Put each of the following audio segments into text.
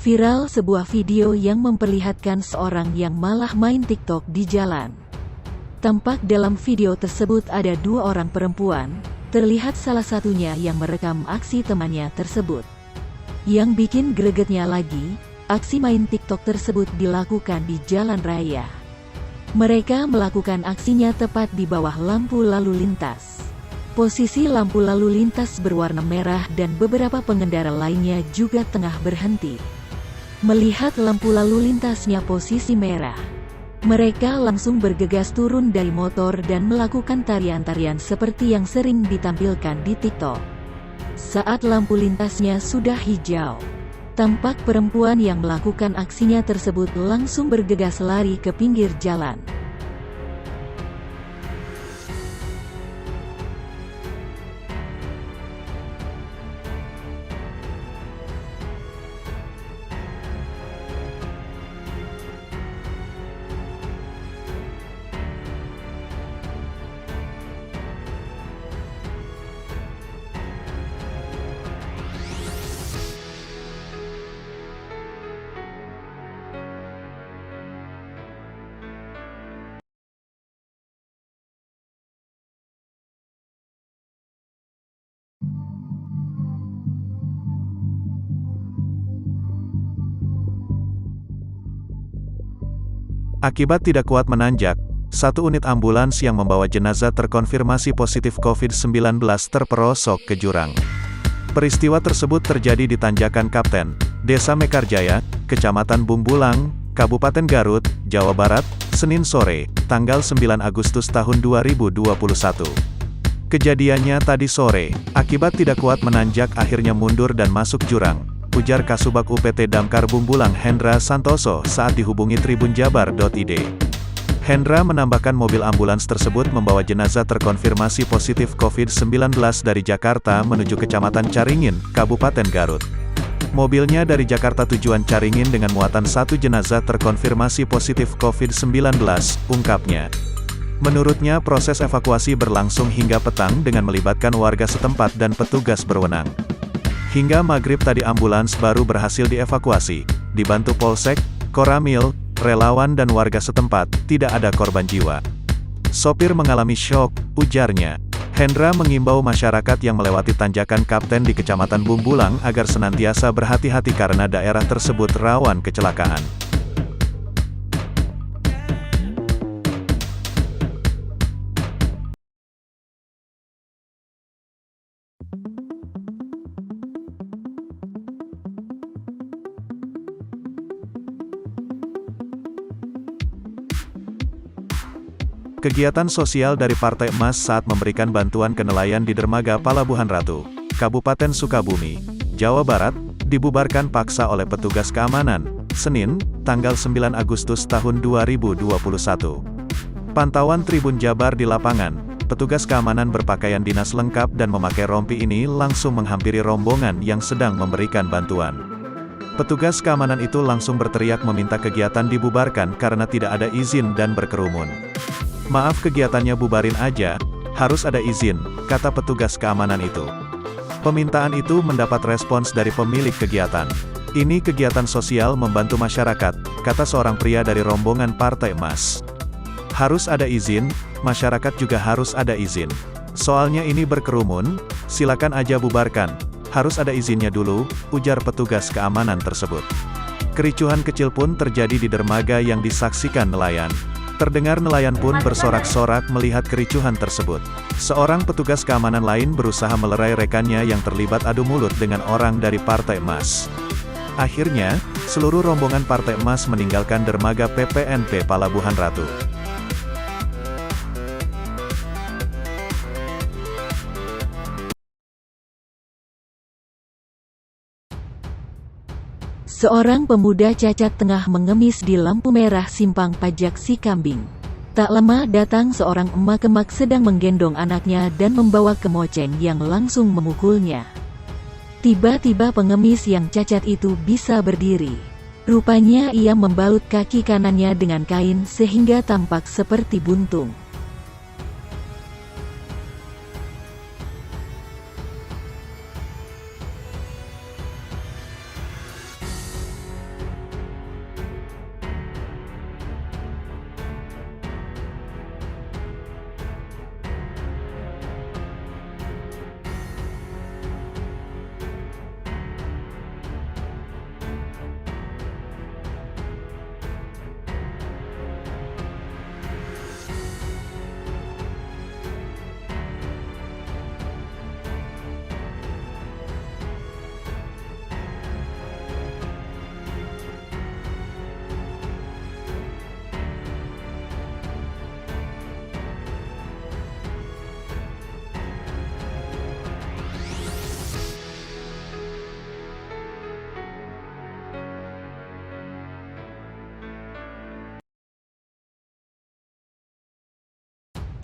Viral sebuah video yang memperlihatkan seorang yang malah main TikTok di jalan. Tampak dalam video tersebut ada dua orang perempuan, terlihat salah satunya yang merekam aksi temannya tersebut. Yang bikin gregetnya lagi, aksi main TikTok tersebut dilakukan di jalan raya. Mereka melakukan aksinya tepat di bawah lampu lalu lintas. Posisi lampu lalu lintas berwarna merah dan beberapa pengendara lainnya juga tengah berhenti. Melihat lampu lalu lintasnya posisi merah, mereka langsung bergegas turun dari motor dan melakukan tarian-tarian seperti yang sering ditampilkan di TikTok. Saat lampu lintasnya sudah hijau, tampak perempuan yang melakukan aksinya tersebut langsung bergegas lari ke pinggir jalan. Akibat tidak kuat menanjak, satu unit ambulans yang membawa jenazah terkonfirmasi positif COVID-19 terperosok ke jurang. Peristiwa tersebut terjadi di Tanjakan Kapten, Desa Mekarjaya, Kecamatan Bumbulang, Kabupaten Garut, Jawa Barat, Senin sore, tanggal 9 Agustus tahun 2021. Kejadiannya tadi sore, akibat tidak kuat menanjak akhirnya mundur dan masuk jurang, ujar Kasubag UPT Damkar Bumbulang Hendra Santoso saat dihubungi tribunjabar.id. Hendra menambahkan mobil ambulans tersebut membawa jenazah terkonfirmasi positif COVID-19 dari Jakarta menuju Kecamatan Caringin, Kabupaten Garut. Mobilnya dari Jakarta tujuan Caringin dengan muatan satu jenazah terkonfirmasi positif COVID-19, ungkapnya. Menurutnya proses evakuasi berlangsung hingga petang dengan melibatkan warga setempat dan petugas berwenang. Hingga maghrib tadi ambulans baru berhasil dievakuasi, dibantu Polsek, Koramil, relawan dan warga setempat, tidak ada korban jiwa. Sopir mengalami syok, ujarnya. Hendra mengimbau masyarakat yang melewati Tanjakan Kapten di Kecamatan Bumbulang agar senantiasa berhati-hati karena daerah tersebut rawan kecelakaan. Kegiatan sosial dari Partai Emas saat memberikan bantuan ke nelayan di dermaga Palabuhan Ratu, Kabupaten Sukabumi, Jawa Barat, dibubarkan paksa oleh petugas keamanan, Senin, tanggal 9 Agustus tahun 2021. Pantauan Tribun Jabar di lapangan, petugas keamanan berpakaian dinas lengkap dan memakai rompi ini langsung menghampiri rombongan yang sedang memberikan bantuan. Petugas keamanan itu langsung berteriak meminta kegiatan dibubarkan karena tidak ada izin dan berkerumun. Maaf kegiatannya bubarin aja, harus ada izin, kata petugas keamanan itu. Permintaan itu mendapat respons dari pemilik kegiatan. Ini kegiatan sosial membantu masyarakat, kata seorang pria dari rombongan Partai Emas. Harus ada izin, masyarakat juga harus ada izin. Soalnya ini berkerumun, silakan aja bubarkan, harus ada izinnya dulu, ujar petugas keamanan tersebut. Kericuhan kecil pun terjadi di dermaga yang disaksikan nelayan. Terdengar nelayan pun bersorak-sorak melihat kericuhan tersebut. Seorang petugas keamanan lain berusaha melerai rekannya yang terlibat adu mulut dengan orang dari Partai Emas. Akhirnya, seluruh rombongan Partai Emas meninggalkan dermaga PPNP Palabuhan Ratu. Seorang pemuda cacat tengah mengemis di lampu merah simpang pajak Sikambing. Tak lama datang seorang emak-emak sedang menggendong anaknya dan membawa kemoceng yang langsung memukulnya. Tiba-tiba pengemis yang cacat itu bisa berdiri. Rupanya ia membalut kaki kanannya dengan kain sehingga tampak seperti buntung.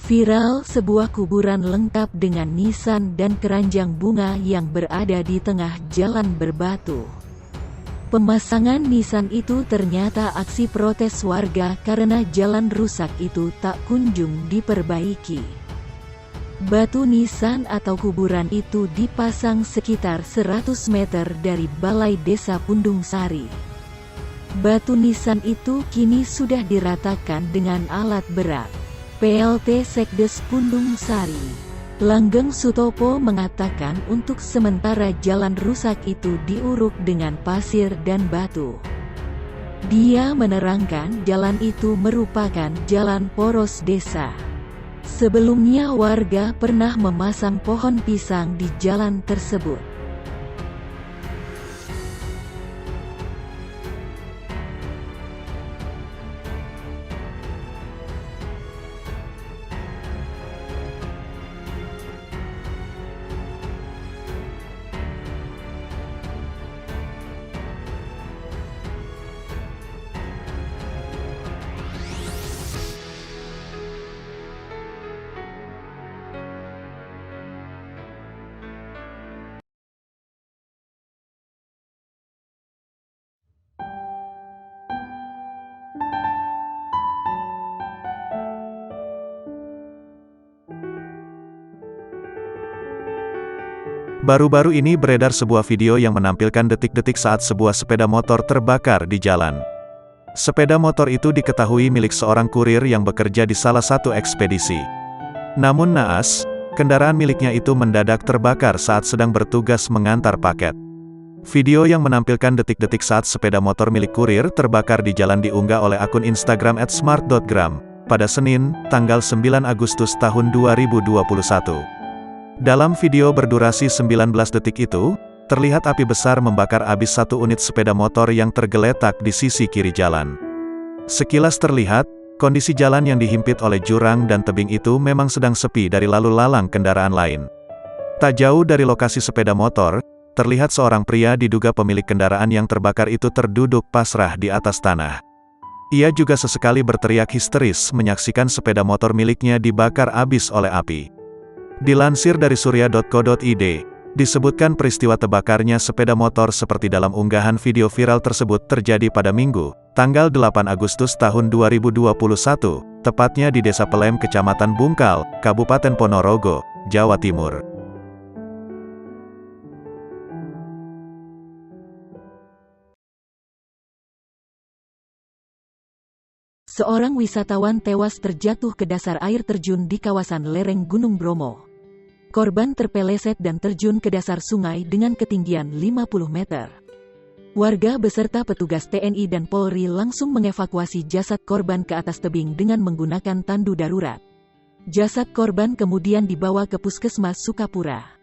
Viral sebuah kuburan lengkap dengan nisan dan keranjang bunga yang berada di tengah jalan berbatu. Pemasangan nisan itu ternyata aksi protes warga karena jalan rusak itu tak kunjung diperbaiki. Batu nisan atau kuburan itu dipasang sekitar 100 meter dari Balai Desa Pundung Sari. Batu nisan itu kini sudah diratakan dengan alat berat. PLT Sekdes Pundung Sari, Langgeng Sutopo mengatakan untuk sementara jalan rusak itu diuruk dengan pasir dan batu. Dia menerangkan jalan itu merupakan jalan poros desa. Sebelumnya warga pernah memasang pohon pisang di jalan tersebut. Baru-baru ini beredar sebuah video yang menampilkan detik-detik saat sebuah sepeda motor terbakar di jalan. Sepeda motor itu diketahui milik seorang kurir yang bekerja di salah satu ekspedisi. Namun naas, kendaraan miliknya itu mendadak terbakar saat sedang bertugas mengantar paket. Video yang menampilkan detik-detik saat sepeda motor milik kurir terbakar di jalan diunggah oleh akun Instagram @smart.gram pada Senin, tanggal 9 Agustus tahun 2021. Dalam video berdurasi 19 detik itu, terlihat api besar membakar habis satu unit sepeda motor yang tergeletak di sisi kiri jalan. Sekilas terlihat, kondisi jalan yang dihimpit oleh jurang dan tebing itu memang sedang sepi dari lalu lalang kendaraan lain. Tak jauh dari lokasi sepeda motor, terlihat seorang pria diduga pemilik kendaraan yang terbakar itu terduduk pasrah di atas tanah. Ia juga sesekali berteriak histeris menyaksikan sepeda motor miliknya dibakar habis oleh api. Dilansir dari surya.co.id, disebutkan peristiwa terbakarnya sepeda motor seperti dalam unggahan video viral tersebut terjadi pada Minggu, tanggal 8 Agustus tahun 2021, tepatnya di Desa Pelem Kecamatan Bungkal, Kabupaten Ponorogo, Jawa Timur. Seorang wisatawan tewas terjatuh ke dasar air terjun di kawasan lereng Gunung Bromo. Korban terpeleset dan terjun ke dasar sungai dengan ketinggian 50 meter. Warga beserta petugas TNI dan Polri langsung mengevakuasi jasad korban ke atas tebing dengan menggunakan tandu darurat. Jasad korban kemudian dibawa ke Puskesmas Sukapura.